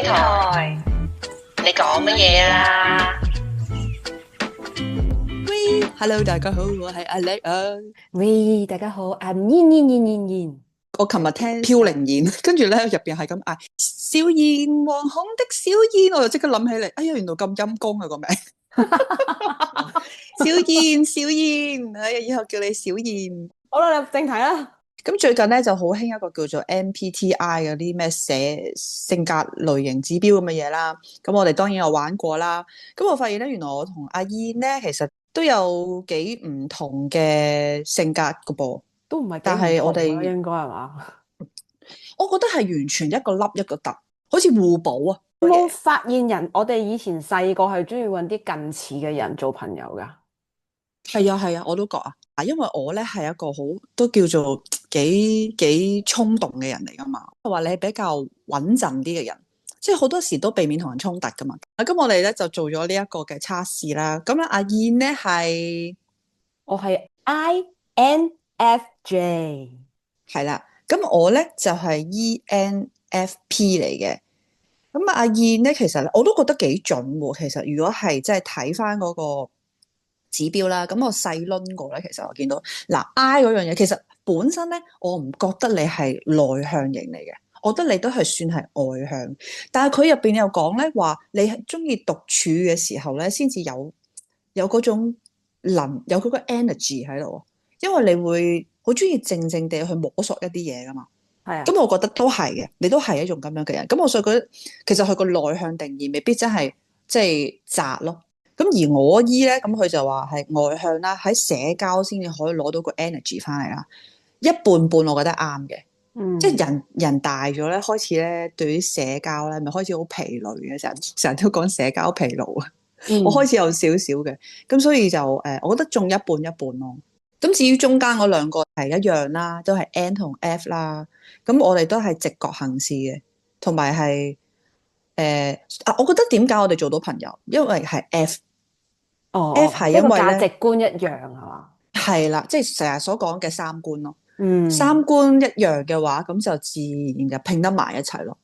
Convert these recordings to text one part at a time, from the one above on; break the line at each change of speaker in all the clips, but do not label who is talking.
兄台，你講乜嘢啊？
喂，Hello，大家好，我係阿叻啊。
喂，大家好，燕。
我琴日聽飄零燕，跟住咧入邊係咁嗌小燕，惶恐的小燕，我就即刻諗起嚟，哎呀，原來咁陰公啊個名，小燕，哎呀，以後叫你小燕。
好啦，入正題啦。
咁最近咧就好興一個叫做 MBTI 嗰啲咩寫性格類型指標咁嘅嘢啦。咁我哋當然有玩過啦。咁我發現咧，原來我同阿燕咧其實都有幾唔同嘅性格噶噃。
都唔係，
但係我哋
應該係嘛？
我覺得係完全一個凹一個凸，好似互補啊！
有冇發現我哋以前細個係中意揾啲近似嘅人做朋友噶？
係啊，我都覺啊。因為我咧係一個好都叫做幾衝動嘅人嚟噶嘛，話你係比較穩陣啲嘅人，即係好多時都避免同人衝突噶嘛。咁我哋咧就做咗呢一個嘅測試啦。咁咧阿燕咧係
我係 INFJ，
係啦，咁我咧就係 ENFP 嚟嘅。咁阿燕咧，其實咧我都覺得幾準喎。其實如果係即係睇翻嗰個指標啦，咁我細輪過咧，其實我見到嗱 I 嗰樣嘢，其實本身咧我唔覺得你係內向型嚟嘅，我覺得你都係算係外向。但係佢入邊又講咧話，你係中意獨處嘅時候咧，先至有嗰種有嗰個 energy 喺度，因為你會好中意靜靜地去摸索一啲嘢噶嘛。
係啊。
咁我覺得都係嘅，你都係一種咁樣嘅人。咁我所以覺得其實佢個內向定義未必真係即係窄咯。咁而我姨咧，咁佢就話係外向啦，喺社交先至可以攞到個 energy 翻嚟啦。一半半，我覺得啱嘅。即係人大咗咧，開始咧對於社交咧，咪開始好疲累嘅，成日都講社交疲勞啊。我開始有少少嘅，咁所以就我覺得中一半一半咯。咁至於中間嗰兩個係一樣啦，都係 N 同 F 啦。咁我哋都係直覺行事嘅，同埋係我覺得點解我哋做到朋友，因為係 F。F 係因為咧
價值觀一樣係嘛？
係啦，即係成日所講嘅三觀咯。
嗯，
三觀一樣嘅話，咁就自然就拼得埋一齊咯，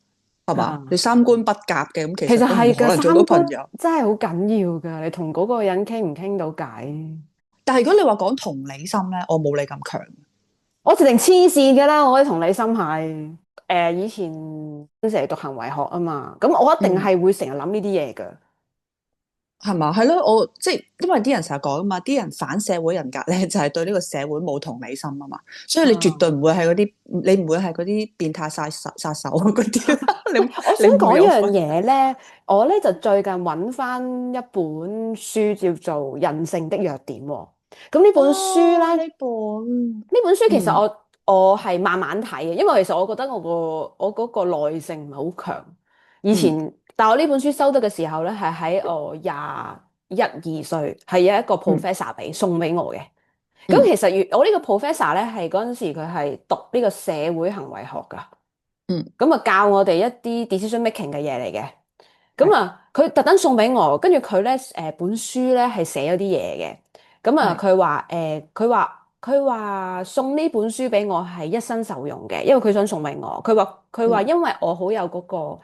係嘛？你三觀不夾嘅，咁其實都唔可能做到朋友。
真係好緊要噶，你同嗰個人傾唔傾到偈？
但係如果你話講同理心咧，我冇你咁強。
我直情黐線嘅啦，我啲同理心係以前成日讀行為學啊嘛，咁我一定係會成日諗呢啲嘢噶。
係嘛？係咯，我即係因為啲人成日講啊嘛，啲人反社會人格咧就係對呢個社會冇同理心啊嘛，所以你絕對唔會係嗰啲，你唔會係嗰啲變態殺手嗰啲。
我想講一樣嘢咧，我咧就最近揾翻一本書叫做《人性的弱點》喎。咁呢本書咧，呢本書其實我係慢慢睇嘅，因為其實我覺得我嗰個耐性唔係好強。以前，但我呢本書收得嘅時候咧，係喺我21、22歲，係有一個 professor 送俾我嘅。咁其實我呢個 professor 咧係嗰陣時佢係讀呢個社會行為學噶。咁啊教我哋一啲 decision making 嘅嘢嚟嘅。咁啊佢特登送俾我，跟住佢咧本書咧係寫咗啲嘢嘅。咁啊佢話送呢本書俾我係一生受用嘅，因為佢想送俾我。佢話因為我好有嗰個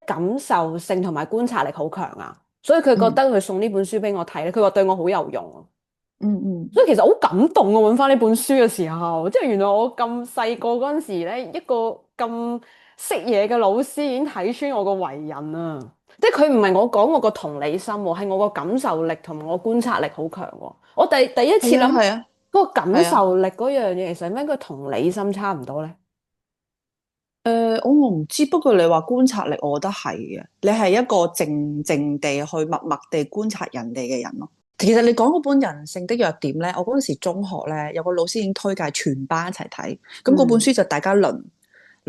感受性同埋觀察力好強啊，所以佢覺得佢送呢本書俾我睇咧，佢話對我好有用。所以其實好感動啊！揾翻呢本書嘅時候，即係原來我咁細個嗰陣時咧，一個咁識嘢嘅老師已經睇穿我個為人啊！即係佢唔係我講我個同理心喎，係我個感受力同我觀察力好強喎。我第一次諗嗰個感受力嗰樣嘢，其實係咪應該同理心差唔多咧？
我唔知，不過你話觀察力，我覺得係嘅。你係一個靜靜地去默默地觀察人哋嘅人咯。其實你講嗰本人性的弱點咧，我嗰陣時中學咧有個老師已經推介全班一齊睇，咁嗰本書就大家輪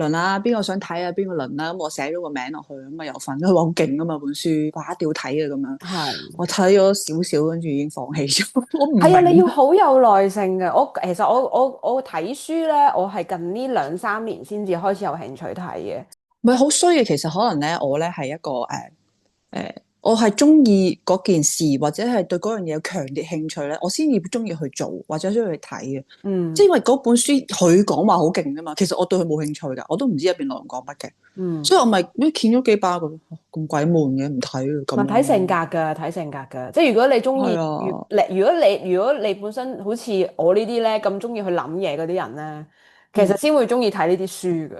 啦，邊個想睇啊邊個輪啦，咁我寫咗個名落去，咁啊有份，佢話好勁啊嘛本書，哇一定要睇啊咁樣。係，我睇咗少少，跟住已經放棄咗。我唔
係啊，你要好有耐性嘅。其實我睇書咧，我係近呢2-3年先至開始有興趣睇嘅。
唔係好衰嘅，其實可能咧，我咧係一個我係中意嗰件事，或者係對嗰樣嘢有強烈興趣咧，我先至中意去做，或者中意去睇嘅。即係因為嗰本書佢講話好勁㗎嘛，其實我對佢冇興趣㗎，我都唔知入邊內容講乜嘅。所以我咪見咗幾巴咁鬼悶嘅，唔睇啦咁。
睇性格㗎，睇性格㗎。即係如果你中意，如果你本身好似我呢啲咧咁中意去諗嘢嗰啲人咧，其實先會中意睇呢啲書㗎。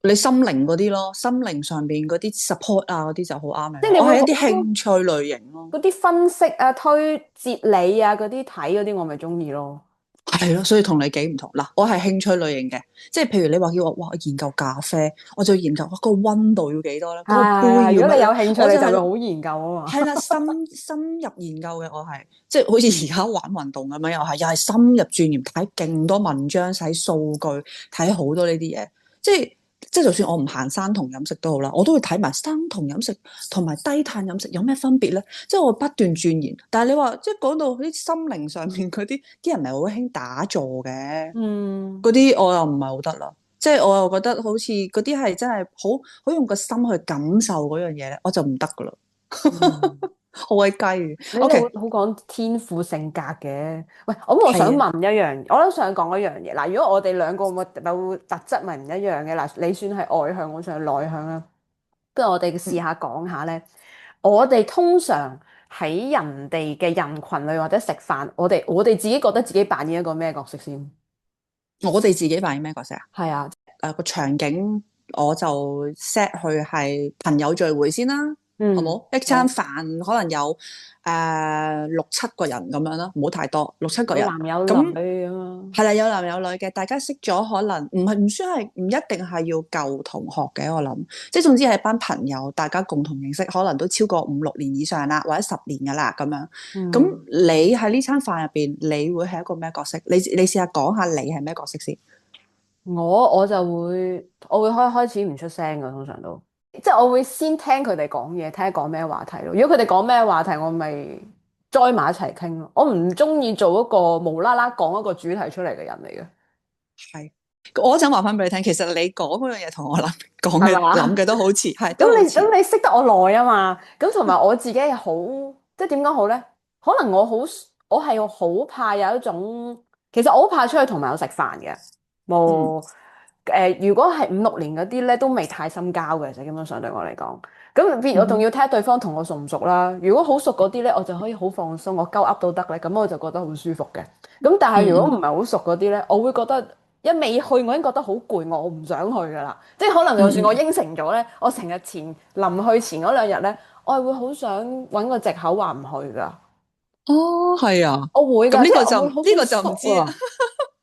你心靈嗰啲咯，心靈上邊嗰啲 support 啊，嗰啲就好啱嘅。
即係你
我係一啲興趣類型咯。
嗰啲分析啊、推哲理啊嗰啲睇嗰啲，我咪中意咯。
係咯，所以同你幾唔同嗱。我係興趣類型嘅，即係譬如你話叫我哇研究咖啡，我就研究個溫度要幾多咧，嗰個杯要乜嘢。
如果你有興趣，
我就
你就會好研究啊嘛。
係啦，深入研究嘅我係，即係好似而家玩運動咁樣，又係深入鑽研，睇勁多文章，睇數據，睇好多呢啲嘢，即係就算我唔行生酮飲食都好啦，我都會睇埋生酮飲食同埋低碳飲食有咩分別咧？即係我不斷鑽研。但係你話即係講到啲心靈上面嗰啲人咪好興打坐嘅，嗰啲我又唔係好得啦。即係我又覺得好似嗰啲係真係好用個心去感受嗰樣嘢咧，我就唔得噶啦。好鬼雞嘅，
你好講天賦性格嘅。喂，我想問一樣，我都想講一樣嘢。嗱，如果我哋兩個有特質咪唔一樣嘅。嗱，你算係外向，我算係內向啦。不如我哋試下講下咧。我哋通常喺人哋嘅人群裏或者食飯，我哋自己覺得自己扮演一個咩角色先？
我哋自己扮演咩角色啊？
係啊，
個場景我就 set 去係朋友聚會先啦。好冇？一餐飯可能有6-7個人咁樣啦，唔好太多，6-7個人。有男有女咁。係啦，有男有女嘅，大家識咗可能唔算係唔一定係要舊同學嘅，我諗，即係總之係班朋友，大家共同認識，可能都超過5-6年以上啦，或者10年噶啦咁樣。咁你喺呢餐飯入邊，你會係一個咩角色？你試下講下你係咩角色先。我
會開始唔出聲噶，通常都。即係我會先聽佢哋講嘢，睇下講咩話題咯。如果佢哋講咩話題，我咪 join 埋一齊傾咯。我唔中意做一個無啦啦講一個主題出嚟嘅人嚟嘅。
係，我想話翻俾你聽，其實你講嗰樣嘢同我講嘅諗嘅都好似係。
咁你識得我耐啊嘛？咁同埋我自己係好，即係點講好咧？可能我係好怕有一種，其實我好怕出去同朋友食飯嘅，冇。如果係5-6年嗰啲咧，都未太深交嘅，其實基本上對我嚟講，咁我仲要睇下對方同我熟唔熟啦。如果好熟嗰啲咧，我就可以好放鬆，我鳩噏都得咧，咁我就覺得好舒服嘅。咁但係如果唔係好熟嗰啲咧，我會覺得一未去我已經覺得好攰，我唔想去噶啦。即係可能就算我應承咗咧，我成日臨去前嗰2日咧，我係會好想揾個藉口話唔去噶。
哦，係啊，
我會㗎。
呢個就唔知啊。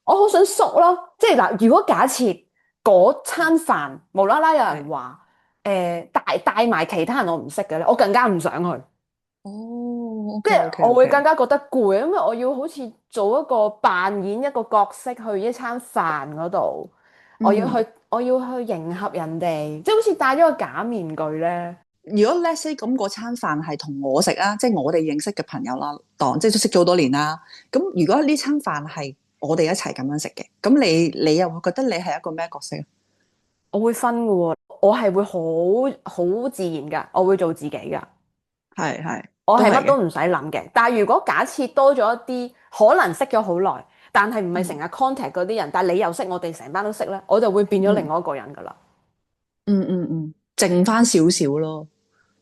我好想縮咯，即係嗱，如果假設嗰餐飯無啦啦有人話帶埋其他人我唔識嘅咧，我更加唔想去。
哦，
即係我會更加覺得攰，因為我要好似做一個扮演一個角色去一餐飯嗰度，我要去迎合人哋，即係好似戴咗個假面具咧。
如果 let's say 咁嗰餐飯係同我食啊，即係我哋認識嘅朋友啦，即係都識咗好多年啦。咁如果呢餐飯係我哋一齊咁樣食嘅，咁你又會覺得你係一個咩角色？
我會分㗎喎，我係會好自然㗎，我會做自己㗎。
係，
我係乜都唔使諗嘅。但係如果假設多咗一啲可能識咗好耐，但係唔係成日 contact 嗰啲人，但係你又識我哋成班都識咧，我就會變咗另外一個人㗎啦。
剩翻少少咯。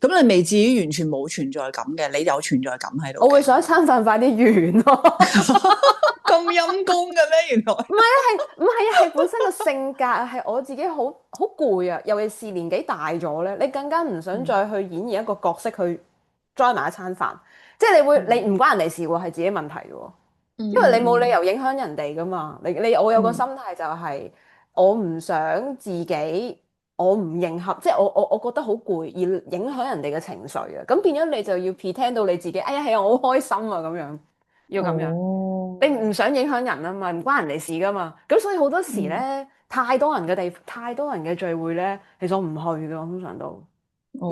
咁你未至於完全冇存在感嘅，你有存在感喺度。
我會想一餐飯快啲完咯。
咁陰功嘅咩？原來
唔係啊，係本身個性格係我自己好攰啊，尤其是年紀大咗咧，你更加唔想再去演繹一個角色去 join 埋一餐飯，即係你唔關人哋事喎，係自己問題喎，因為你冇理由影響人哋噶嘛。我有個心態就係我唔想自己。我唔迎合，即係我覺得好攰，而影響人哋嘅情緒啊！咁變咗你就要 pretend 到你自己，哎呀係啊，我好開心啊咁樣，要咁樣。你唔想影響人啊嘛，唔關人哋事噶嘛。咁所以好多時咧，太多人嘅聚會咧，其實我唔去㗎，我通常都。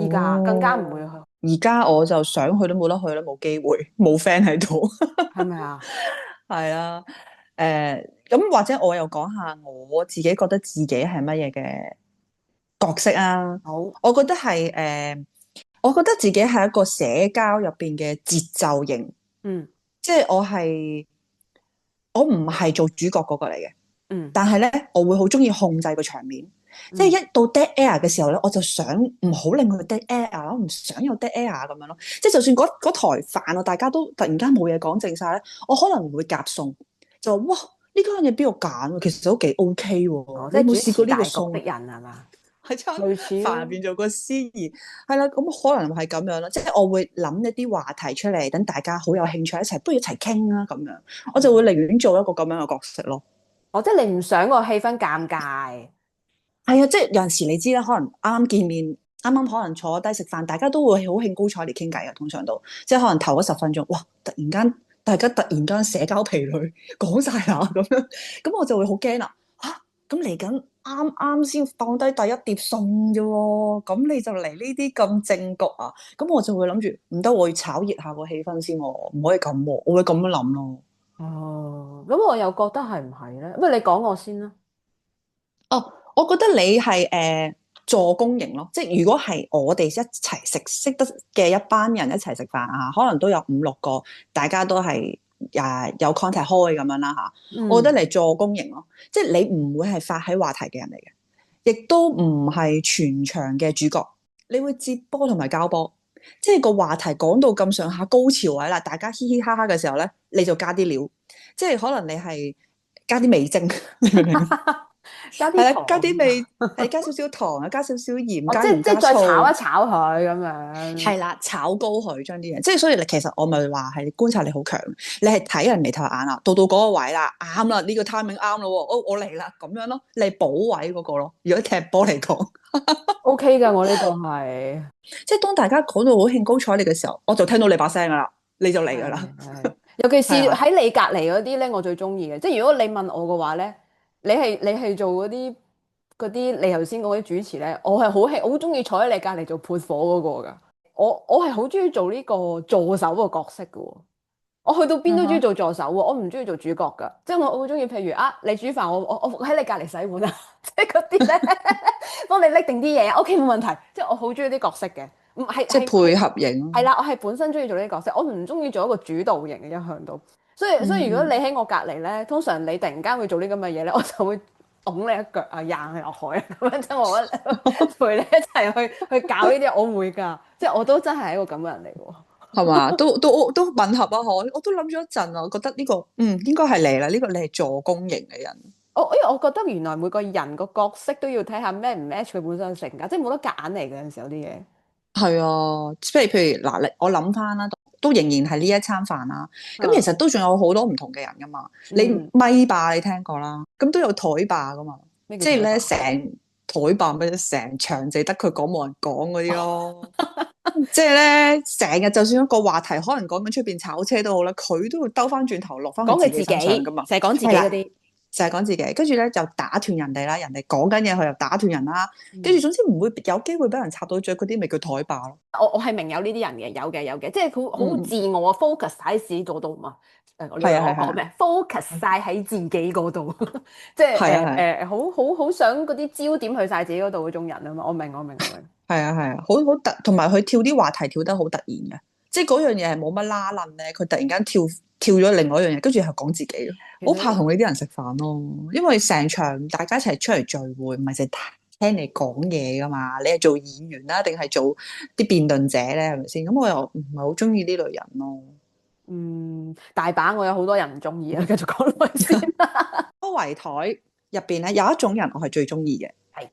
依家更加唔會去。
而家我就想去都冇得去啦，冇機會，冇 friend 喺度。
係咪啊？
係啊，咁或者我又講下我自己覺得自己係乜嘢嘅角色啊？好，我覺得係我覺得自己係一個社交入邊嘅節奏型，即係我唔係做主角嗰個嚟嘅，但係咧我會好中意控制個場面，即係一到 dead air 嘅時候咧，我就想唔好令佢 dead air，我唔想有 dead air 咁樣咯。即係就算嗰台飯大家都突然間冇嘢講剩晒咧，我可能會夾餸，就話哇呢間嘢邊度揀？其實都幾 OK 喎。你有冇試過呢個餸
的人係嘛？
喺餐飯入邊做個司儀，係啦，咁可能係咁樣咯。即係我會諗一啲話題出嚟，等大家好有興趣一齊，不如一齊傾啦咁樣。我就會寧願做一個咁樣嘅角色咯。
即係你唔想個氣氛尷尬。
係啊，即係有陣時你知啦，可能啱啱見面，啱啱可能坐低食飯，大家都會好興高采嚟傾偈嘅。通常都即係可能頭嗰10分鐘，哇！突然間大家突然間社交疲累，講晒啦咁樣，咁我就會好驚啦。咁嚟緊啱啱先放低第一碟餸啫喎，咁你就嚟呢啲咁正局啊？咁我就會諗住唔得，我要炒熱下個氣氛先喎，唔可以咁喎，我會咁樣諗咯。
咁我又覺得係唔係咧？不如你講我先啦。
我覺得你係助攻型咯，即係如果係我哋一齊識得嘅一班人一齊食飯啊，可能都有5-6個，大家都係有 contact 開咁樣啦嚇。我覺得你助攻型咯，即係你唔會係發起話題嘅人嚟嘅，亦都唔係全場嘅主角，你會接波同埋交波，即係個話題講到咁上下高潮位啦，大家嘻嘻哈哈嘅時候咧，你就加啲料，即係可能你係加啲味精，你明唔明？
加啲糖，
加啲味，加少少糖啊，加少少鹽，加
即係再炒一炒佢咁樣。
係啦，炒高佢將啲嘢，即係所以其實我咪話係觀察力好強，你係睇人眉頭眼啊，到嗰個位啦，啱啦，呢個 timing 啱咯，我嚟啦，咁樣咯，你補位嗰個咯。如果踢波嚟講
，OK 噶，我呢個係，
即係當大家講到好興高采烈嘅時候，我就聽到你把聲噶啦，你就嚟噶啦。
尤其是喺你隔籬嗰啲咧，我最中意嘅，即係如果你問我嘅話咧。你係做嗰啲你頭先講啲主持咧，我係好中意坐喺你隔離做潑火嗰個噶。我係好中意做呢個助手個角色噶。我去到邊都中意做助手喎，我唔中意做主角噶。即係我好中意，譬如你煮飯，我喺你隔離洗碗啊，即係嗰啲咧，幫你拎定啲嘢，OK 冇問題。即係我好中意啲角色嘅，唔係
即係配合型。
係啦，我係本身中意做呢啲角色，我唔中意做一個主導型嘅一向都。所以如果你喺我隔離咧，通常你突然間會做呢咁嘅嘢咧，我就會拱你一腳啊，掟你落海啊，咁樣即係我陪你一齊去搞呢啲，我會㗎，即係我都真係一個咁嘅人嚟喎，
係嘛？都吻合啊！我都諗咗一陣啊，我覺得呢個應該係你啦，呢個你係助攻型嘅人。
因為我覺得原來每個人個角色都要睇下 match 唔 match 佢本身性格，即係冇得夾硬嚟嘅，有陣時有啲嘢。係
啊，即係譬如嗱，我諗翻啦。都仍然係呢一餐飯啦，咁其實都仲有好多唔同嘅人噶嘛。你咪霸你聽過啦，咁都有台霸噶嘛，即係咧成台霸咩？成場就得佢講冇人講嗰啲咯。即係咧成日就算一個話題可能講緊出邊炒車都好啦，佢都會兜翻轉頭落翻佢自己身上噶嘛，
成日講自己嗰啲。
成日講自己，跟住咧就打斷人哋啦，人哋講緊嘢佢又打斷人啦，跟住總之唔會有機會俾人插到嘴嗰啲，咪叫台霸咯。
我係明有呢啲人嘅，有嘅，即係好自我 focus 喺自己嗰度嘛。
係啊
咩 focus 晒喺自己嗰度，即係好想嗰啲焦點去晒自己嗰度嗰種人啊嘛。我明。
係啊，好突，同埋佢跳啲話題跳得好突然嘅，即係嗰樣嘢係冇乜拉楞咧，佢突然間跳咗另外一樣嘢，跟住係講自己咯。好怕同呢啲人食飯咯，因為成場大家一齊出嚟聚會，唔係淨係聽你講嘢噶嘛，你係做演員啦，定係做啲辯論者咧，係咪先？咁我又唔係好中意呢類人咯。
大把我有好多人唔中意啊，繼續講落去先啦。
圍台入邊咧有一種人我係最中意嘅，
係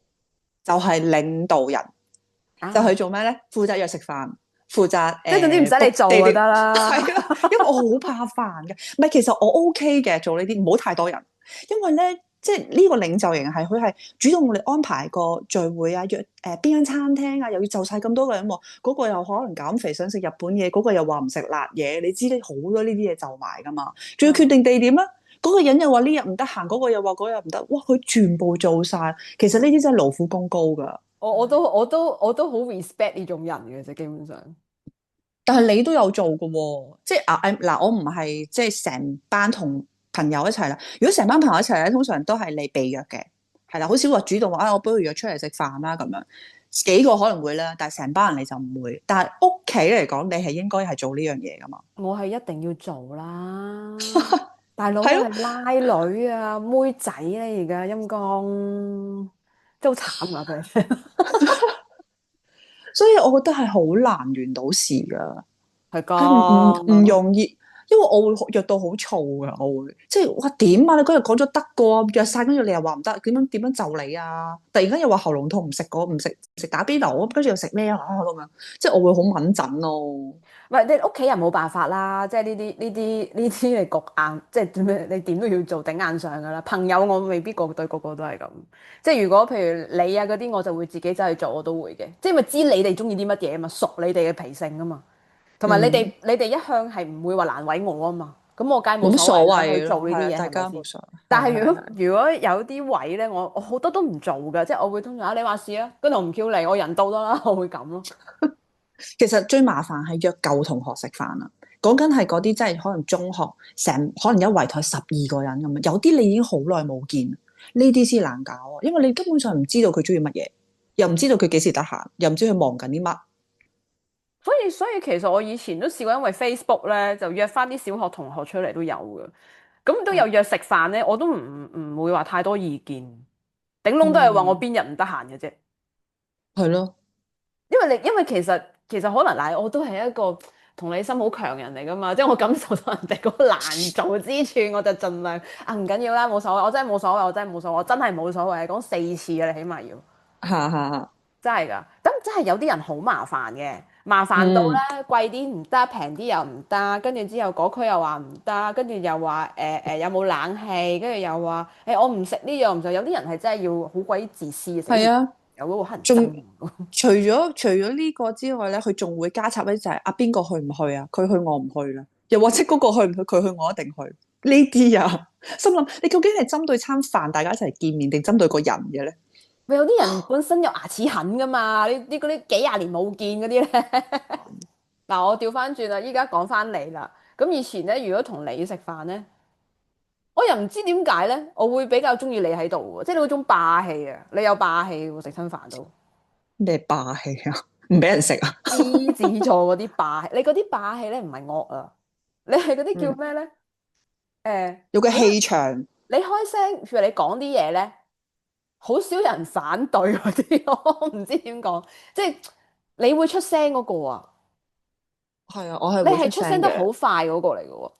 就係領導人，就係做咩咧？負責約食飯。負責
即係總之唔使你做就得啦，
係啦，因為我好怕煩嘅。唔係，其實我 OK 嘅做呢啲，唔好太多人。因為咧，即係呢個領袖型係佢係主動嚟安排個聚會啊，約邊間餐廳啊，又要就晒咁多個人喎。嗰個又可能減肥想食日本嘢，嗰個又話唔食辣嘢。你知咧好多呢啲嘢就埋噶嘛，仲要決定地點啊。嗰個人又話呢日唔得閒，嗰個又話嗰日唔得。哇！佢全部做晒，其實呢啲真係勞苦功高噶。
我都好 respect 呢種人嘅啫，基本上。
但係你都有做嘅喎，即係嗱，我唔係即係成班同朋友一齊啦。如果成班朋友一齊咧，通常都係你被約嘅，係啦，好少話主動話我不如約出嚟食飯啦咁樣。幾個可能會啦，但係成班人你就唔會。但係屋企嚟講，你係應該係做呢樣嘢噶嘛？
我係一定要做啦，大佬
係咯，
我係拉女啊，妹仔咧而家陰公，真係好慘啊佢。
所以我覺得係好難完到事噶。
係噶，
係唔容易，因為我會約到好燥噶，我會即係哇點啊！你嗰日講咗得個約晒，跟住你又話唔得，點樣就你啊？突然間又話喉嚨痛，唔食打邊爐，跟住又食咩啊咁樣，即係我會好敏感咯。
唔係你屋企人冇辦法啦，即係呢啲你焗硬，即係點樣你點都要做頂硬上噶啦。朋友我未必對個個都係咁，即係如果譬如你啊嗰啲，我就會自己走去做，我都會嘅，即係咪知你哋中意啲乜嘢啊嘛，熟你哋嘅脾性啊嘛。同埋你哋一向係唔會話難為我啊嘛，咁我梗係冇所謂啦去做呢啲嘢，
大家
係咪先？
冇所謂。
但係如果有啲位咧，我好多都唔做㗎，即係我會通常你話事啊，跟住我唔 Q 你，我人到得啦，我會咁咯。
其實最麻煩係約舊同學食飯啊，講緊係嗰啲即係可能中學可能一圍台12個人咁樣，有啲你已經好耐冇見，呢啲先難搞啊，因為你根本上唔知道佢中意乜嘢，又唔知道佢幾時得閒，又唔知佢忙緊啲乜。
所以其實我以前都試過，因為 Facebook 咧就約翻啲小學同學出嚟都有嘅，咁都有約食飯咧，我都唔會話太多意見，頂籠都係話我邊日唔得閒嘅啫。
係咯，
因為其實可能嗱，我都係一個同理心好強人嚟噶嘛，即係我感受到人哋嗰個難做之處，我就盡量唔緊要啦，冇所謂，我真係冇所謂，我真係冇所謂，我真係冇所謂，講4次啊，你起碼要。
嚇嚇嚇，
真係㗎，咁真係有啲人好麻煩嘅，麻煩到咧貴啲唔得，平啲又唔得，跟住之後嗰區又話唔得，跟住又話有冇冷氣，跟住又話我唔食呢樣唔食，有啲人係真係要好鬼自私嘅，
係啊，
有嗰個黑人憎。
除咗呢個之外咧，佢仲會加插咧就係邊個去唔去啊？佢去我唔去啦，又或者嗰個去唔去，佢去我一定去。呢啲啊，心諗你究竟係針對餐飯大家一齊見面，定針對個人嘅咧？
咪有啲人本身有牙齒痕噶嘛，嗰啲幾廿年冇見嗰啲咧。嗱，我調翻轉啦，依家講翻你啦。咁以前咧，如果同你食飯咧，我又唔知點解咧，我會比較中意你喺度喎，即係你嗰種霸氣啊！你有霸氣喎，食親飯都
咩霸氣啊？唔俾人食啊？
獅子座嗰啲霸氣，你嗰啲霸氣咧唔係惡啊，你係嗰啲叫咩咧？
有個氣場。
你開聲，譬如你講啲嘢咧，好少人反對嗰啲，我唔知點講，即係你會出聲嗰個啊，
係啊，我係
你
會
係出聲得好
嘅，
快嗰個嚟嘅喎。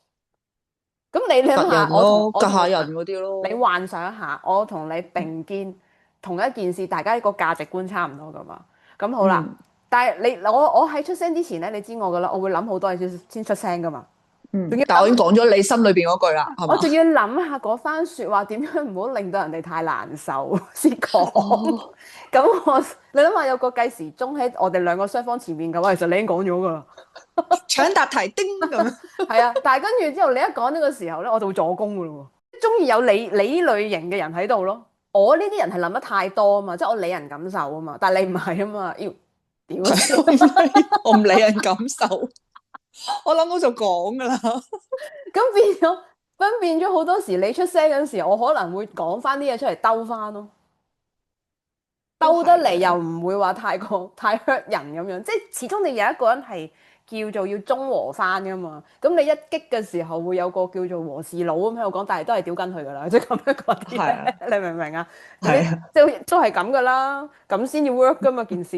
咁你諗
夾
下，
人咯，
我
夾下人嗰啲咯。
你幻想一下，我同你並肩同一件事，大家個價值觀差唔多噶嘛。咁好啦，
嗯
但係我喺出聲之前咧，你知我噶啦，我會諗好多嘢先出聲噶嘛。仲要
但係我已經講咗你心裏邊嗰句啦，係嘛？
我仲要諗下嗰番説話點樣唔好令到人哋太難受先講。
哦，
咁你諗下有個計時鐘喺我哋兩個雙方前面嘅話，其實你已經講咗噶啦。
搶答題叮咁樣。
係啊，但係跟住之後你一講呢個時候咧，我就會助攻噶咯喎。中意有你呢類型嘅人喺度咯。我呢啲人係諗得太多啊嘛，即係我理人感受啊嘛。但係你唔係啊嘛，要屌
我唔理人感受，我諗到就講噶啦。
咁變咗好多時，你出聲嗰陣時，我可能會講翻啲嘢出嚟兜翻咯。兜得嚟又唔會話太 hurt 人咁樣，即係始終你有一個人係叫做要中和翻噶嘛。咁你一擊嘅時候會有個叫做和事佬咁喺度講，但係都係屌緊佢噶啦，即係咁樣嗰啲咧，你明唔明啊？
係啊，
即係都係咁噶啦，咁先要 work 噶嘛件事。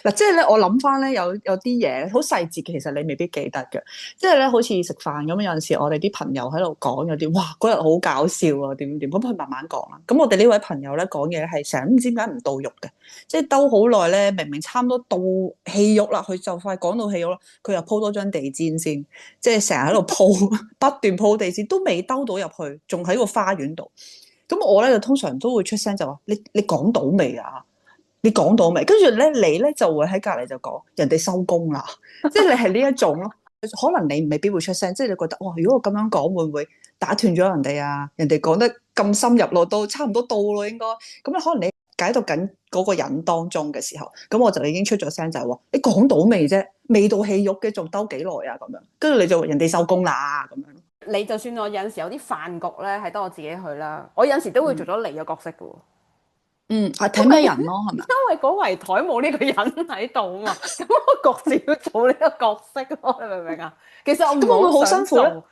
嗱，即係咧，我諗翻咧，有啲嘢好細節，其實你未必記得嘅。即係咧，好似食飯咁，有陣時我哋啲朋友喺度講有啲，哇，嗰日好搞笑啊，點點點，咁佢慢慢講啦。咁我哋呢位朋友咧講嘢係成日唔知點解唔到肉嘅，即係兜好耐咧，明明差唔多到戲肉啦，佢就快講到戲肉啦，佢又鋪多張地氈先，即係成日喺度鋪，不斷鋪地氈，都未兜到入去，仲喺個花園度。咁我咧就通常都會出聲就話：你講到未啊？你講到未？跟住咧，你咧就會喺隔離就講人哋收工啦，即係你係呢一種咯。可能你未必會出聲，即係你覺得哇，如果我咁樣講，會唔會打斷咗人哋啊？人哋講得咁深入咯，都差唔多到咯，應該咁咧。可能你解讀緊嗰個人當中嘅時候，咁我就已經出咗聲就係話：你講到未啫？未到戲肉嘅，仲兜幾耐啊？咁樣，跟住你就人哋收工啦咁樣。
你就算我有陣時有啲飯局咧，係得我自己去啦，我有陣時都會做咗你嘅角色嘅喎。
係睇咩人咯，係咪？
因為嗰圍台冇呢個人喺度啊嘛，咁我各自要做呢個角色咯，你明唔明啊？其實我唔
咁會唔會好
想
辛苦咧？
做，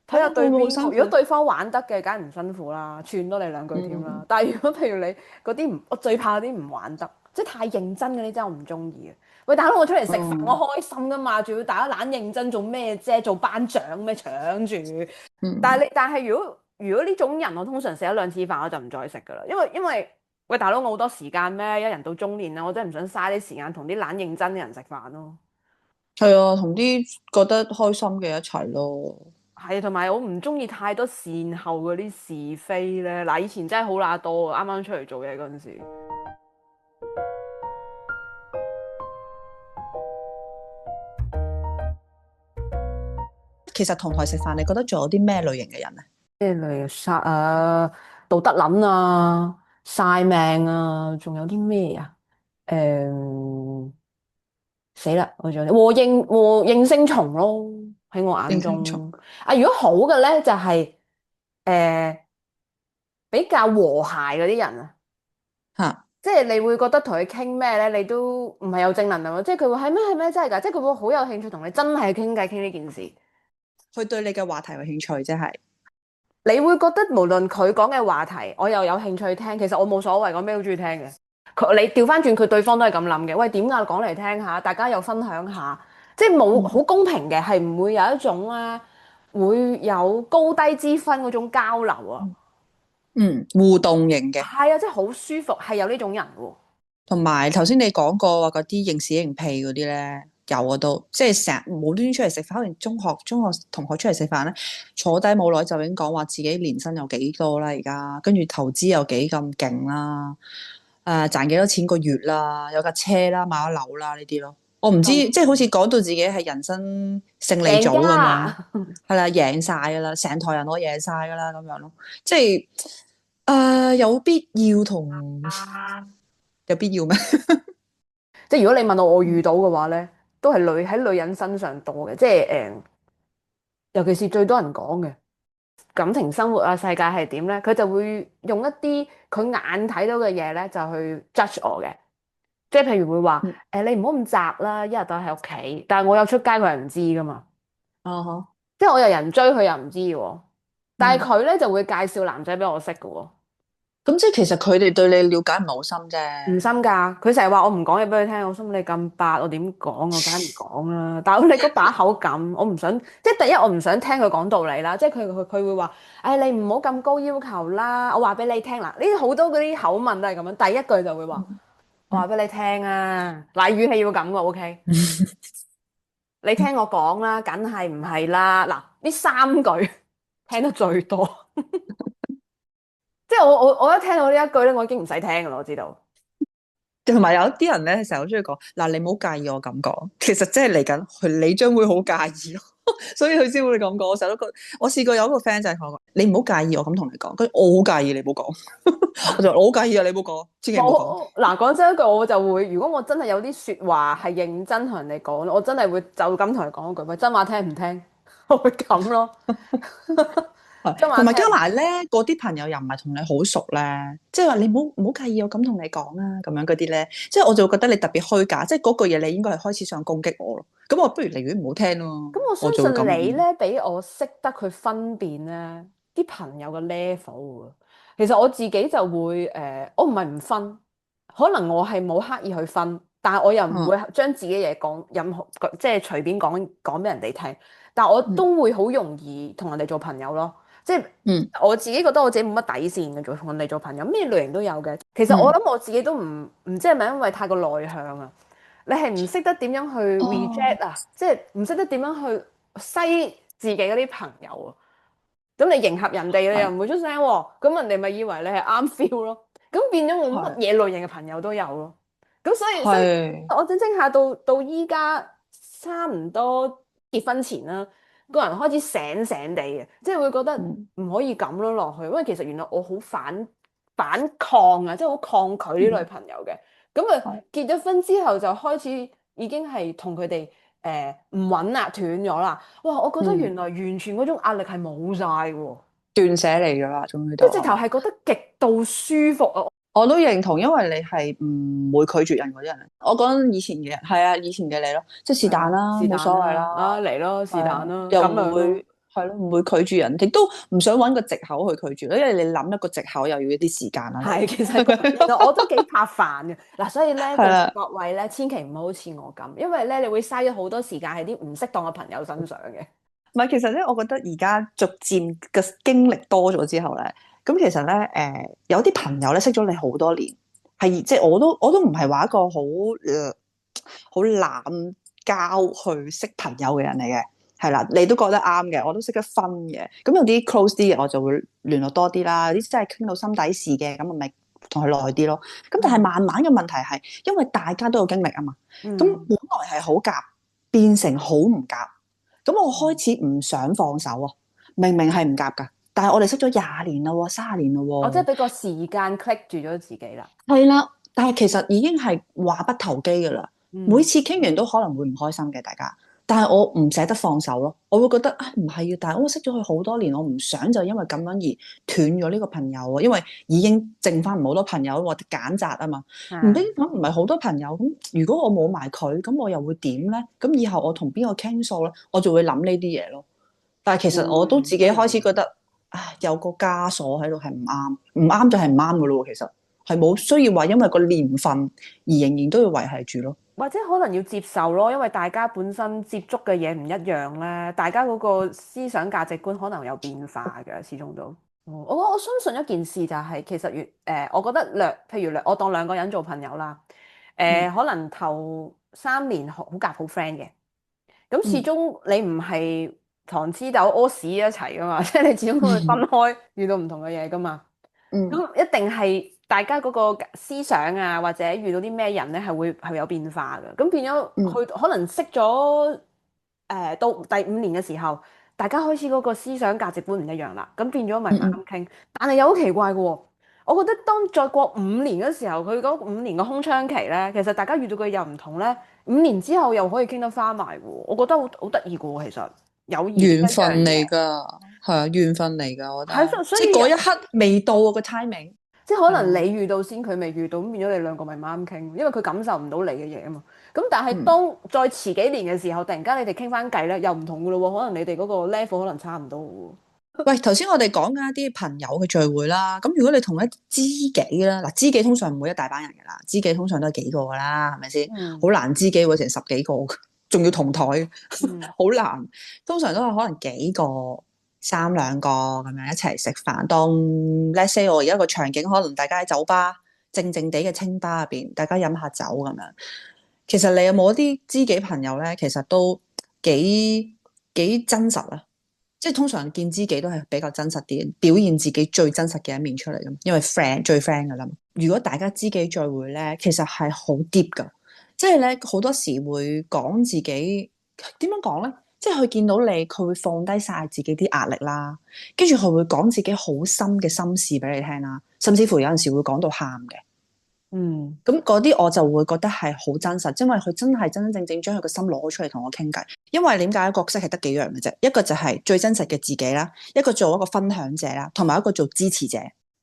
睇下對
會唔會好
邊個。
辛苦咧？
如果對方玩得嘅，梗係唔辛苦啦，串多你兩句添啦。但係如果譬如你嗰啲唔，我最怕嗰啲唔玩得，即係太認真嗰啲，真係我唔中意嘅。喂，大佬，我出嚟食飯，我開心噶嘛，仲要大家懶認真做咩啫？做班長咩搶住？但係如果呢種人，我通常食一兩次飯我就唔再食噶啦，因為喂大佬，我好多時間咩？一人到中年啦，我真係唔想嘥啲時間同啲懶認真嘅人食飯咯。
係啊，同啲覺得開心嘅一齊咯。
係啊，同埋我唔中意太多善後嗰啲是非咧。嗱，以前真係好乸多，啱啱出嚟做嘢嗰陣時。
其實同台食飯，你覺得仲有啲咩類型嘅人咧？
咩嚟殺啊、道德撚啊、晒命啊，仲有啲咩啊？死啦！我仲有和應聲蟲咯，喺我眼
應聲蟲
中。啊，如果好嘅咧，就係、比較和諧嗰啲人啊。
嚇，
即係你會覺得同佢傾咩咧，你都唔係有正能量咯。即係佢會係咩真係㗎，即係佢會好有興趣同你真係傾偈傾呢件事。
佢對你嘅話題有興趣，即係
你會覺得無論佢講嘅話題，我又有興趣聽。其實我冇所謂，我咩都中意聽嘅。你調翻轉，佢對方都係咁諗嘅。喂，點解講嚟聽下，大家又分享下，即係冇好公平嘅，係唔會有一種咧會有高低之分嗰種交流啊。
互動型嘅。
係啊，即係好舒服，係有呢種人喎。
同埋頭先你講過話嗰啲認屎認屁嗰啲咧，有啊都，即係成日無端端出嚟食飯，可能中學同學出嚟食飯咧，坐低冇耐就已經講話自己年薪有幾多啦，而家跟住投資有幾咁勁啦，賺幾多錢個月啦，有架車啦，買咗樓啦呢啲咯。我唔知，即係好似講到自己係人生勝利組咁樣，係啦，贏晒噶啦，成台人我贏晒噶啦咁樣咯，即係有必要同。有必要咩？
即係如果你問我遇到嘅話咧，都係喺女人身上多嘅，即係尤其是最多人講嘅感情生活啊，世界係點咧？佢就會用一啲佢眼睇到嘅嘢咧，就去 judge 我嘅。即係譬如會話你唔好咁宅啦，一日都喺屋企，但係我有出街，佢係唔知噶嘛。
哦，
即係我有人追佢又唔知喎，但係佢咧就會介紹男仔俾我識嘅喎。
咁即係其實佢哋對你了解唔係好深啫。
唔深噶，佢成日話我唔講嘢俾佢聽，我心你咁白，我點講？我梗係唔講啦。但係你嗰把口咁，我唔想，即係第一我唔想聽佢講道理啦。即係佢會話，你唔好咁高要求啦。我話俾你聽啦，呢啲好多嗰啲口吻都係咁樣。第一句就會話，我話俾你聽啊，嗱語氣要咁嘅，OK？你聽我講啦，梗係唔係啦？嗱呢三句聽得最多。即係我一聽到呢一句咧，我已經唔使聽噶啦，我知道。
同埋有啲人咧，成日好中意講嗱，你唔好介意我咁講，其實即係嚟緊，你將會好介意咯，所以佢先會咁講。我成日都覺得，我試過有一個 friend 就係同我講，你唔好介意我咁同你講，跟住我好介意你唔好講，我就話我好介意啊，你唔好講，千祈唔好講。
嗱，講真一句，我就會，如果我真係有啲說話係認真同人哋講，我真係會就咁同佢講一句，喂，真話聽唔聽？我會咁咯。
同埋加埋咧，嗰啲朋友又唔係同你好熟咧，即係話你唔好介意我咁同你講啊，咁樣嗰啲咧，即係我就會覺得你特別虛假，即係嗰句嘢你應該係開始想攻擊我咯。咁我不如寧願唔好聽咯。
咁我相信你咧，比我識得佢分辨咧啲朋友嘅 level 啊。其實我自己就會我唔係唔分，可能我係冇刻意去分，但係我又唔會將自己嘢講任何即係隨便講俾人哋聽，但係我都會好容易同人哋做朋友咯。即係我自己覺得我自己冇乜底線嘅，同人哋做朋友咩類型都有嘅。其實我諗我自己都唔知係咪因為太過內向啊？你係唔識得點樣去 reject 啊？即係唔識得點樣去篩自己嗰啲朋友啊？咁你迎合人哋，你又唔會出聲喎。咁人哋咪以為你係啱 feel 咯。咁變咗我乜嘢類型嘅朋友都有咯。咁所以我整下到依家差唔多結婚前啦。個人開始醒醒地嘅，即係會覺得唔可以咁樣落去，因為其實原來我好反抗啊，即係好抗拒呢類朋友嘅。咁結咗婚之後就開始已經係同佢哋唔穩啦，斷咗啦。哇！我覺得原來完全嗰種壓力係冇晒喎，
斷捨離㗎啦，終於
即係直頭係覺得極度舒服啊！
我都認同，因為你係唔會拒絕人嗰啲人。我講以前嘅人，係啊，以前嘅你咯，即係是但啦，冇所謂啦，
嚟咯，是但啦，
又
咁樣咯。
唔會係咯，唔會拒絕人，亦都唔想揾個藉口去拒絕咯，因為你諗一個藉口又要一啲時間啦。
係，其實我都幾怕煩嘅嗱，所以咧，各位咧，千祈唔好好似我咁，因為咧，你會嘥咗好多時間喺啲唔適當嘅朋友身上嘅。
唔係，其實咧，我覺得而家逐漸嘅經歷多咗之後咧，咁其實咧，有啲朋友咧識咗你好多年，係即係我都唔係話一個好濫交去識朋友嘅人嚟嘅，係啦，你都覺得啱嘅，我都識得分嘅。咁有啲 close 啲嘅，我就會聯絡多啲啦。有啲真係傾到心底事嘅，咁我咪同佢耐啲咯。咁但係慢慢嘅問題係，因為大家都有經歷啊嘛，咁本來係好夾，變成好唔夾。咁我開始唔想放手啊！明明係唔夾噶，但係我哋識咗20年啦，30年啦喎。
我即係俾個時間 click 住咗自己啦。
係啦，但係其實已經係話不投機噶啦。每次傾完都可能會唔開心嘅，大家。但係我唔捨得放手咯，我會覺得啊，唔係啊，但係我識咗佢好多年，我唔想就因為咁樣而斷咗呢個朋友啊，因為已經剩翻唔好多朋友，或者揀擇啊嘛。唔俾講唔係好多朋友咁，如果我冇埋佢，咁我又會點咧？咁以後我同邊個傾訴咧？我就會諗呢啲嘢咯。但係其實我都自己開始覺得，有個枷鎖喺度係唔啱，唔啱就係唔啱噶咯。其實係冇需要話因為個年份而仍然都要維繫住咯。
或者可能要接受咯，因為大家本身接觸嘅嘢唔一樣咧，大家嗰個思想價值觀可能有變化嘅，始終都。我相信一件事就係、其實我覺得譬如我當兩個人做朋友啦，可能頭3年好夾好 friend 嘅，咁始終你唔係糖黐豆屙屎一齊噶嘛，即係你始終都會分開遇到唔同嘅嘢噶嘛。咁一定係大家嗰個思想啊，或者遇到啲咩人咧，係有變化嘅。咁變咗佢可能識咗到第5年嘅時候，大家開始嗰個思想價值觀唔一樣啦。咁變咗咪唔啱傾。但係又好奇怪嘅喎，我覺得當再過5年嘅時候，佢嗰5年嘅空窗期咧，其實大家遇到嘅又唔同咧。5年之後又可以傾得翻埋喎，我覺得好得意嘅喎，其實友誼
緣分嚟㗎，係啊，緣分嚟㗎，我覺得。
係，所以
即係嗰一刻未到個 timing，
即係可能你遇到先，佢未遇到，咁變咗你兩個咪唔啱傾，因為佢感受唔到你嘅嘢啊嘛。咁但係當再遲幾年嘅時候，突然間你哋傾翻偈咧，又唔同㗎咯喎，可能你哋嗰個 level 可能差唔多喎。
喂，頭先我哋講緊一啲朋友嘅聚會啦，咁如果你同一知己啦，嗱，知己通常唔會一大班人㗎啦，知己通常都係幾個㗎啦，係咪先？好難知己會成10幾個，仲要同台，好難。通常都係可能幾個、3兩個咁樣一齊食飯。當 let's say 我而家個場景，可能大家喺酒吧靜靜地嘅清吧入邊，大家飲下酒咁樣。其實你有冇一啲知己朋友咧？其實都幾真實啊！即係通常見知己都係比較真實啲，表現自己最真實嘅一面出嚟咁，因為 friend 最 friend 噶啦。如果大家知己聚會咧，其實係好 deep 噶，即係咧好多時會講自己點樣講咧，即係佢見到你，佢會放低晒自己啲壓力啦，跟住佢會講自己好深嘅心事俾你聽啦，甚至乎有陣時會講到喊嘅。咁嗰啲我就會覺得係好真實，因為佢真係真真正正將佢個心攞出嚟同我傾偈。因為點解角色係得幾樣嘅啫？一個就係最真實嘅自己啦，一個做一個分享者啦，同埋一個做支持者。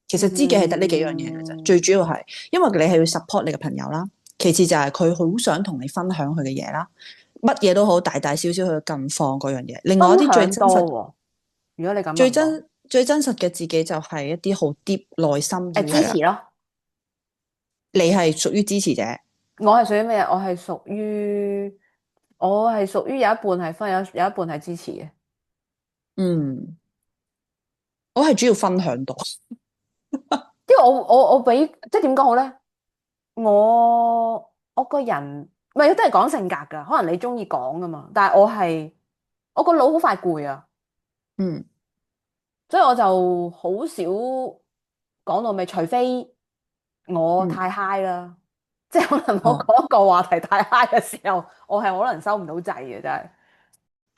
其實知己係得呢幾樣嘢嘅啫，最主要係因為你係要 support 你嘅朋友啦，其次就係佢好想同你分享佢嘅嘢啦，乜嘢都好，大大小小去近況嗰樣嘢。另外一啲最真實，
如果你咁
最真實嘅自己就係一啲好 deep 內心
支持咯。
你係屬於支持者，
我係屬於咩？我係屬於有一半係分享，有一半係支持嘅。
我係主要分享多，
因為我俾即係點講好咧？我個人唔係都係講性格噶，可能你中意講噶嘛，但係我個腦好快攰啊。所以我就好少講到尾，除非我太 high 啦，即係可能我講一個話題太 high 嘅時候，我係可能收唔到掣嘅，真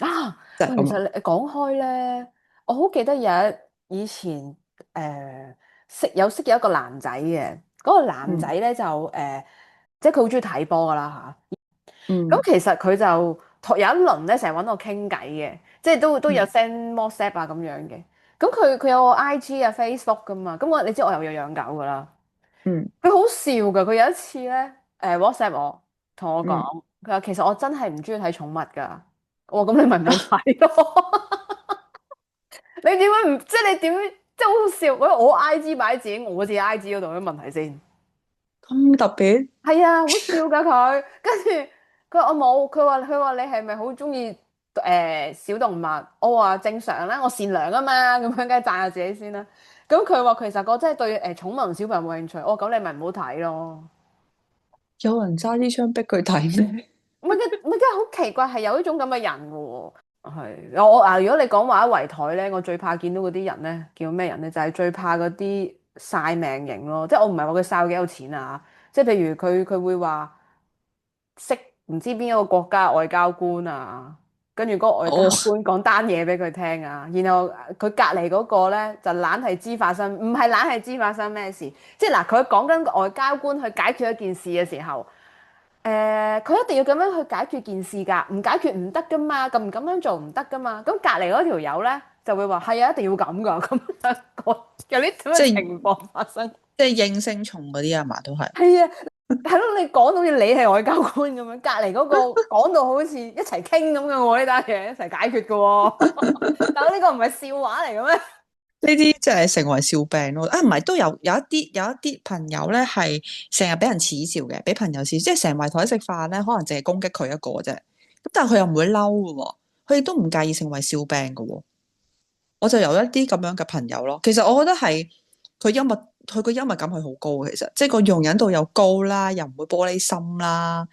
係。其實你講開咧，我好記得以前識有一個男仔嘅，嗰個男仔咧就即係佢好中意睇波噶啦吓。咁其實佢就有一輪咧，成日搵我傾偈嘅，即係都有 send WhatsApp 啊咁樣嘅。咁佢有個 IG 啊 Facebook 噶嘛，咁你知我又有養狗噶啦。佢好笑噶，佢有一次咧，WhatsApp 我，同我
嗯，
講，佢話其實我真係唔中意睇寵物噶。我話咁你咪唔好睇咯。你點解唔即係你點即係好好笑？我 IG 擺自己我自己 IG 嗰度有乜問題先？
咁特別。
係啊，好笑噶佢。跟住佢話我冇，佢話你係咪好中意小動物？我話正常啦，我善良啊嘛，咁樣梗係讚下自己先啦。咁佢話其實我真係對寵物同小朋友冇興趣。我話咁你咪唔好睇咯。
有人揸支槍逼佢睇咩？
唔係好奇怪，係有呢種咁嘅人嘅喎。係我如果你講話喺圍台咧，我最怕見到嗰啲人咧，叫咩人咧？就係最怕嗰啲晒命型咯。即係我唔係話佢晒幾有錢啊，即係譬如佢會話識唔知邊一個國家外交官啊，跟住嗰個外交
哦，
官講單嘢俾佢聽啊，然後佢隔離嗰個咧就懶係知發生，唔係懶係知發生咩事。即係嗱，佢講緊個外交官去解決一件事嘅時候。佢一定要咁樣去解決件事㗎，唔解決唔得㗎嘛，咁唔咁樣做唔得㗎嘛。咁隔離嗰條友咧就會話係啊，一定要咁㗎，咁樣有啲咁
即係
嘅情況發生。
即係應聲蟲嗰啲啊嘛，都係。
係啊，係咯，你講到好似你係外交官咁樣，隔離嗰個講到好似一齊傾咁嘅喎，呢單嘢一齊解決嘅喎。但係呢個唔係笑話嚟嘅咩？
呢啲即係成為笑柄咯。啊，唔係都有一啲朋友咧係成日俾人恥笑嘅，俾朋友恥，即係成圍台食飯咧，可能淨係攻擊佢一個啫。咁但係佢又唔會嬲嘅喎，佢亦都唔介意成為笑柄嘅喎。我就有一啲咁樣嘅朋友咯。其實我覺得係佢個幽默感係好高嘅，其實即係個容忍度又高啦，又唔會玻璃心啦。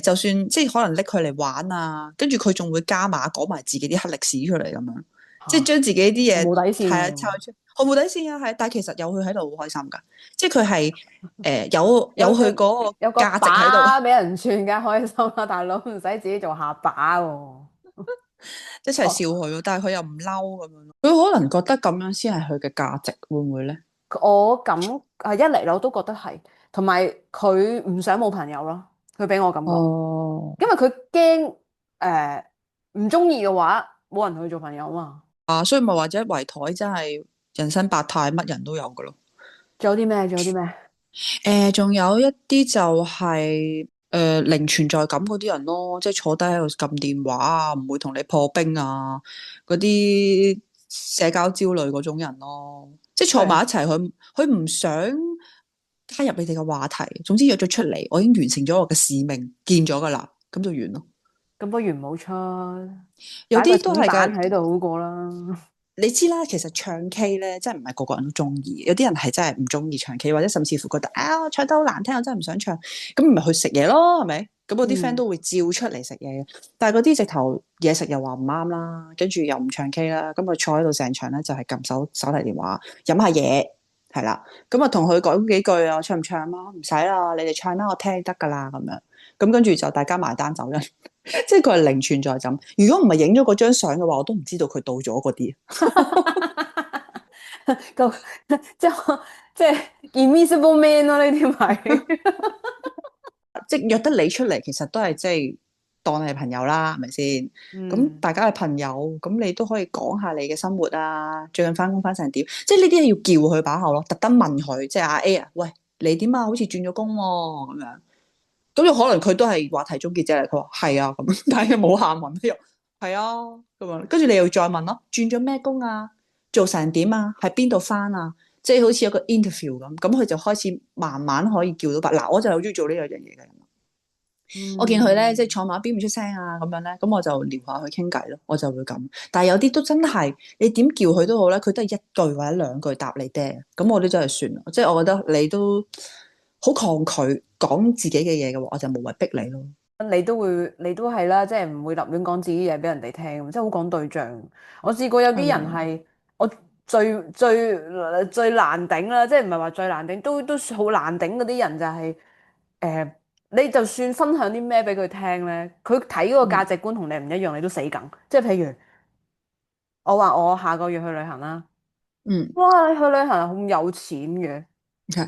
就算即係可能拎佢嚟玩啊，跟住佢仲會加碼講埋自己啲黑歷史出嚟咁樣，即係將自己啲嘢
冇底線
係啊
喎，
抄出，我冇底線啊，係，但係其實有佢喺度好開心噶，即係佢係有佢嗰個
有個
價值喺度，
把俾人串，梗係開心啦，大佬唔使自己做下把喎。
一齊笑佢咯。但係佢又唔嬲咁樣咯，佢可能覺得咁樣先係佢嘅價值，會唔會咧？
我咁一嚟我都覺得係，同埋佢唔想冇朋友咯，佢俾我感覺，
哦，
因為佢驚唔中意嘅話，冇人同佢做朋友啊嘛。
啊，所以咪或者圍台真係人生百態，乜人都有噶咯。
仲有啲咩？仲有啲咩？
仲有一啲就係零存在感嗰啲人咯，即係坐低喺度撳電話啊，唔會同你破冰啊，嗰啲社交焦慮嗰種人咯，即係坐埋一齊，佢唔想加入你哋嘅話題，總之約咗出嚟，我已經完成咗我嘅使命，見咗噶啦，咁就完咯。
咁不如唔好出，
有
擺個
啲都係噶。
錢蛋喺度好過啦。
你知啦，其實唱 K 咧，真係唔係個個人都中意，有啲人係真係唔中意唱 K，或者甚至乎覺得啊，我唱得好難聽，我真係唔想唱，咁咪去食嘢咯，係咪？咁我啲 friend 都會照出嚟食嘢嘅，但係嗰啲直頭嘢食又話唔啱啦，跟住又唔唱 K 啦，咁佢坐喺度成場咧就係撳手提電話飲下嘢，係啦，咁啊同佢講幾句啊，唱唔唱啊？唔使啦，你哋唱啦，我聽得噶啦，咁樣，咁跟住就大家埋單走人。即係佢係零存在感。如果唔係影咗嗰張相嘅話，我都唔知道佢到咗嗰啲。
個即係 Invisible Man 咯，呢啲咪
即係約得你出嚟，其實都係即係當你係朋友啦，係咪先？咁大家係朋友，咁你都可以講下你嘅生活啊，最近翻工翻成點？即係呢啲係要叫佢把口咯，特登問佢，即係阿 A 啊，喂，你點啊？好似轉咗工喎，咁樣。咁有可能佢都係話題終結者嚟，佢話係啊咁，但係冇下文，又係啊咁樣，跟住你又再問咯，轉咗咩工啊？做成點啊？喺邊度返啊？即係好似有個 interview 咁，咁佢就開始慢慢可以叫到白。嗱，我就好中意做呢樣嘢嘅。我見佢咧，即係坐埋一邊唔出聲啊，咁樣咧，咁我就撩下佢傾偈咯，我就會咁。但係有啲都真係，你點叫佢都好咧，佢都係一句或者兩句答你爹，咁我都真係算啦。即係我覺得你都好抗拒講自己嘅嘢嘅話，我就無謂逼你咯。
你都係啦，即係唔會立亂講自己嘢俾人哋聽，即係好講對象。我試過有啲人係我最難頂啦，即係唔係話最難頂，都好難頂嗰啲人就係你就算分享啲咩俾佢聽咧，佢睇嗰個價值觀同你唔一樣，你都死梗。即係譬如我話我下個月去旅行啦，哇！你去旅行咁有錢嘅。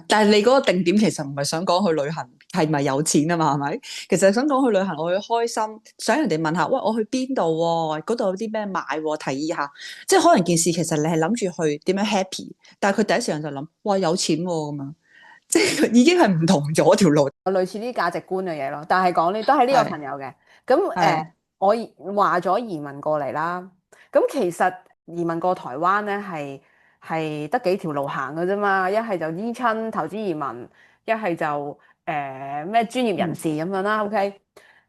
但係你嗰個定點其實唔係想講去旅行係咪有錢啊嘛，係咪？其實係想講去旅行我去開心，想人哋問下，喂，我去邊度喎？嗰度有啲咩買喎？提議下，即係可能件事其實你係諗住去點樣 happy，但係佢第一時間就諗，哇，有錢喎咁樣，即係已經係唔同咗條路。
類似啲價值觀嘅嘢咯，但係講呢都係呢個朋友嘅。咁
係
我話咗移民過嚟啦。咁其實移民過台灣咧係得幾條路行嘅啫嘛。一係就依親投資移民，一係就咩專業人士咁樣啦。OK，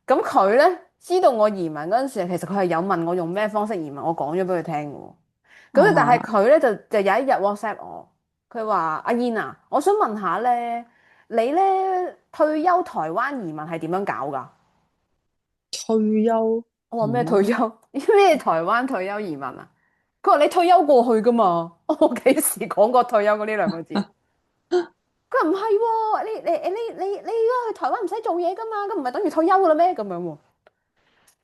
咁佢咧知道我移民嗰陣時，其實佢係有問我用咩方式移民，我講咗俾佢聽嘅喎。咁但係佢咧就有一日 WhatsApp 我，佢話阿燕啊，我想問下咧。你咧退休台灣移民係點樣搞㗎？
退休，
我話咩退休？咩台灣退休移民啊？佢話你退休過去㗎嘛？我幾時講過退休嗰呢兩個字？佢話唔係喎，你而家去台灣唔使做嘢㗎嘛？咁唔係等於退休㗎啦咩？咁樣喎，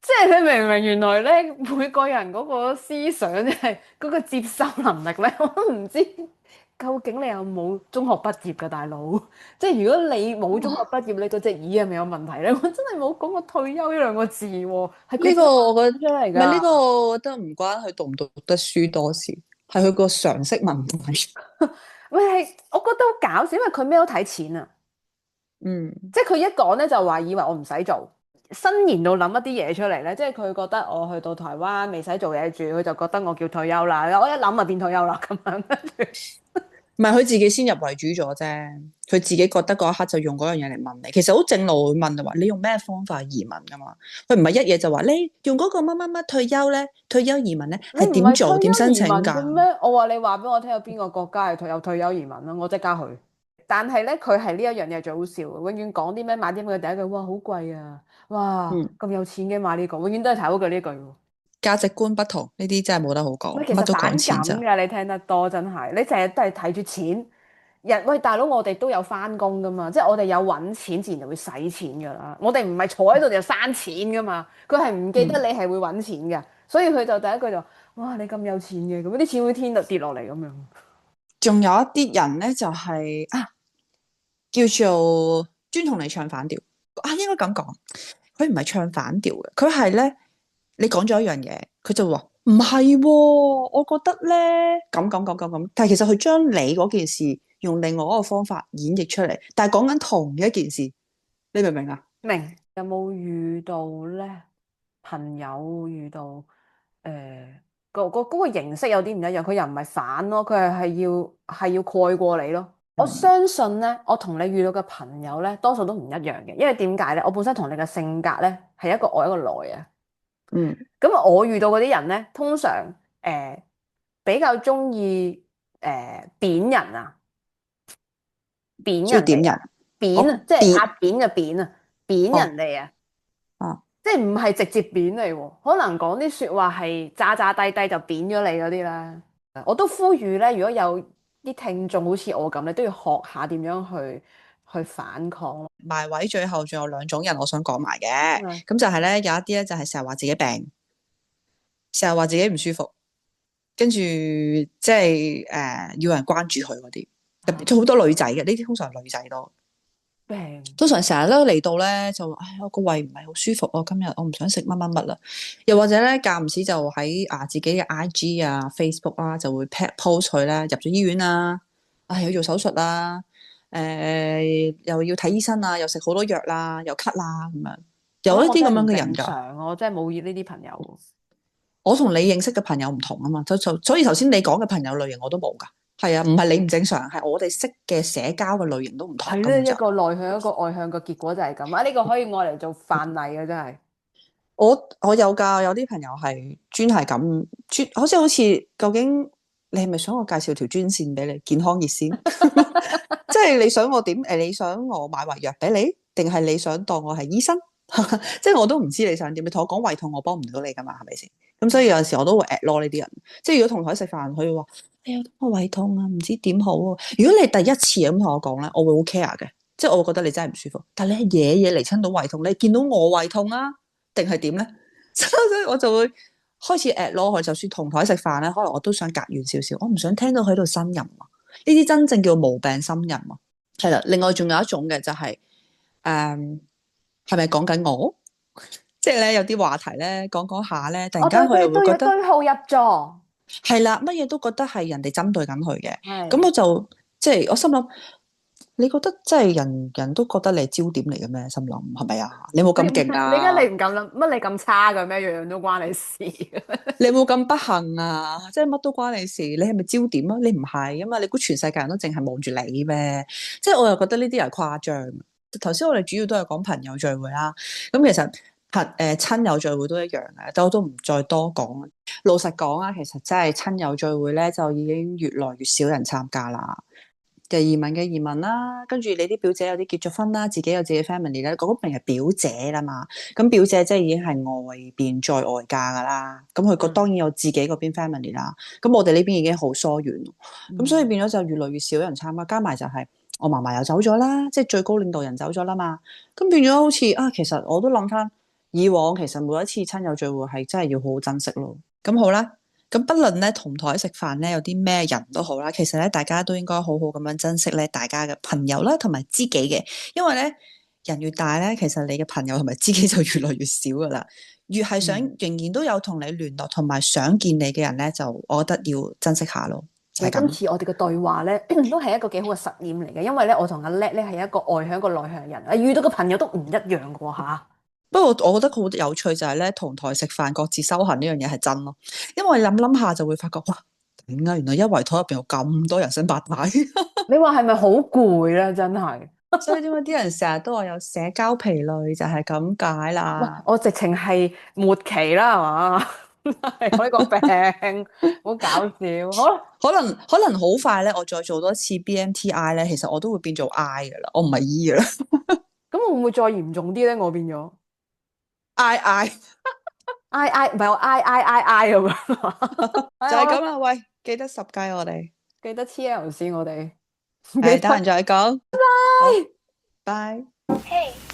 即係你明唔明？原來咧每個人嗰個思想即係嗰個接受能力咧，我都唔知。究竟你有冇中學畢業㗎大佬？即係如果你冇中學畢業，你嗰隻耳係咪有問題咧？我真係冇講過退休呢兩個字喎，係
呢個我覺得
出嚟㗎。
唔係呢個，我覺得唔關佢讀唔讀得書多事，係佢個常識問題。
喂，係我覺得好搞笑，因為佢咩都睇錢啊。
嗯，
即係佢一講咧就話以為我唔使做，伸延到諗一啲嘢出嚟咧，即係佢覺得我去到台灣未使做嘢住，佢就覺得我叫退休啦。我一諗就變退休啦咁樣。
唔係佢自己先入為主咗啫，佢自己覺得嗰一刻就用嗰樣嘢嚟問你，其實好正路會問就話你用咩方法移民噶嘛？佢唔係一嘢就話你用嗰個乜乜乜退休咧，退休移民咧係點做點申請㗎？
咩？我話你話俾我聽有邊個國家係有退休移民啦，我即刻去。但係咧，佢係呢一樣嘢最好笑，永遠講啲咩買啲咩第一句，哇好貴啊，哇咁有錢嘅買呢個，永遠都係睇嗰句呢句喎。
價值觀不同，呢啲真係冇得好講，乜都講錢咋。
㗎，你聽得多真係，你成日都係睇住錢。喂大佬，我哋都有翻工噶嘛，即係我哋有揾錢，自然就會使錢噶啦。我哋唔係坐喺度就生錢噶嘛，佢係唔記得你係會揾錢嘅，所以佢就第一句就哇你咁有錢嘅，咁啲錢會天就跌落嚟咁樣。
仲有一啲人咧就係叫做專同你唱反調應該咁講，佢唔係唱反調嘅，佢係咧你講咗一樣嘢，佢就話唔係，我覺得咧咁，但係其實佢將你嗰件事用另外一個方法演繹出嚟，但係講緊同一件事，你明唔明啊？明。
有冇遇到咧？朋友遇到嗰個形式有啲唔一樣，佢又唔係反咯，佢係要蓋過你咯。我相信咧，我同你遇到嘅朋友咧，多數都唔一樣嘅，因為點解咧？我本身同你嘅性格咧係一個外一個內啊。咁我遇到嗰啲人咧，通常比較中意扁人啊，扁人
點人，
扁啊，即係壓扁嘅扁啊，扁人哋啊。即係唔係直接扁你喎，可能講啲説話係渣渣低低就扁咗你嗰啲啦。我都呼籲咧，如果有啲聽眾好似我咁，你都要學下點樣去反抗。
埋位最後仲有兩種人，我想講埋嘅，咁就係咧有一啲咧就係成日話自己病，成日話自己唔舒服，跟住即係要人關注佢嗰啲，好多女仔嘅，呢啲通常係女仔多。通常成日都嚟到咧就話，我個胃唔係好舒服，我今日我唔想食乜乜乜啦。又或者咧間唔時就喺自己嘅 IG 啊 Facebook 啊就會 post 佢咧入咗醫院啊，要做手術啦，又要睇醫生啊，又食好多藥啦，又咳啦咁樣，有一啲咁樣嘅人㗎。
我真係冇呢啲朋友。
我同你認識嘅朋友唔同啊嘛，所以頭先你講嘅朋友類型我都冇㗎。係啊，唔係你唔正常，係我哋識嘅社交嘅類型都唔同。
係咧，一個內向一個外向嘅結果就係咁啊！呢個可以愛嚟做範例嘅，真係。
我有㗎，有啲朋友係專係咁，好似究竟你係咪想我介紹條專線俾你健康熱線？即係你想我點？你想我買胃藥俾你，定係你想當我係醫生？即係我都唔知你想點。你同我講胃痛，我幫唔到你㗎嘛，係咪先？咁所以有陣時我都會 at 咯呢啲人。即係如果同台食飯，佢會話：哎呀，我胃痛啊，唔知點好啊。如果你第一次咁同我講咧，我會好 care 嘅，即係我會覺得你真係唔舒服。但係你係嘢嚟親到胃痛，你見到我胃痛啊，定係點咧？所以我就會開始 at 咯。就算同台食飯咧，可能我都想隔遠少少，我唔想聽到佢喺度呻吟啊。呢啲真正叫無病呻吟啊。係啦，另外仲有一種嘅就係係咪講緊我？即係咧有啲話題咧講下咧，突然間佢又會覺得
對號入座。
係啦，乜嘢都覺得係人哋針對緊佢嘅。咁我就即係我心諗，你覺得即係人人都覺得你係焦點嚟嘅咩？心諗係咪啊？你冇咁勁啊？
你而家你唔敢諗乜？你咁差嘅咩？樣樣都關你事。
你冇咁不幸啊？即係乜都關你事，你係咪焦點啊？你唔係啊嘛？你估全世界人都淨係望住你咩？即係我又覺得呢啲人誇張。頭先我哋主要都係講朋友聚會啦，咁其實親友聚會都一樣嘅，但我都唔再多講。老實講啊，其實真係親友聚會咧，就已經越來越少人參加啦。移民嘅移民啦，跟住你啲表姐有啲結咗婚啦，自己有自己 family 咧，嗰明係表姐啦嘛。咁表姐即係已經係外邊再外嫁噶啦，咁佢當然有自己嗰邊 family 啦。咁我哋呢邊已經好疏遠，咁所以變咗就越來越少人參加，加埋就係我嫲嫲又走咗啦，即係最高領導人走咗啦嘛。咁變咗好似啊，其實我都諗翻以往，其實每一次親友聚會係真係要好好珍惜咯。咁好啦。咁不論咧同台食飯咧有啲咩人都好啦，其實咧大家都應該好好咁樣珍惜咧大家嘅朋友啦同埋知己嘅，因為咧人越大咧，其實你嘅朋友同埋知己就越來越少噶啦，越係想仍然都有同你聯絡同埋想見你嘅人咧，就我覺得要珍惜下咯。就係咁。
今次我哋嘅對話咧，都係一個幾好嘅實驗嚟嘅，因為咧我同阿叻咧係一個外向一個內向人，遇到嘅朋友都唔一樣嘅喎嚇。
不過我覺得好有趣就係咧，同台食飯各自修行呢樣嘢係真咯，因為諗諗下就會發覺哇，點解原來一圍台入邊有咁多人生百態？
你話係咪好攰咧？真係，
所以點解啲人成日都話有社交疲累就係咁解啦。
我直情係末期啦，係嘛？係我呢個病，好搞笑。好啦，
可能好快咧，我再做多次 BMTI 咧，其實我都會變做 I 噶啦，我唔係 E 噶啦。
咁會唔會再嚴重啲咧？我變咗
I
唔係我 I 咁樣，
就係咁啦。喂，記得10計我哋，
記得 TLC 我哋，
係得閒再講。
拜。
拜。
嘿。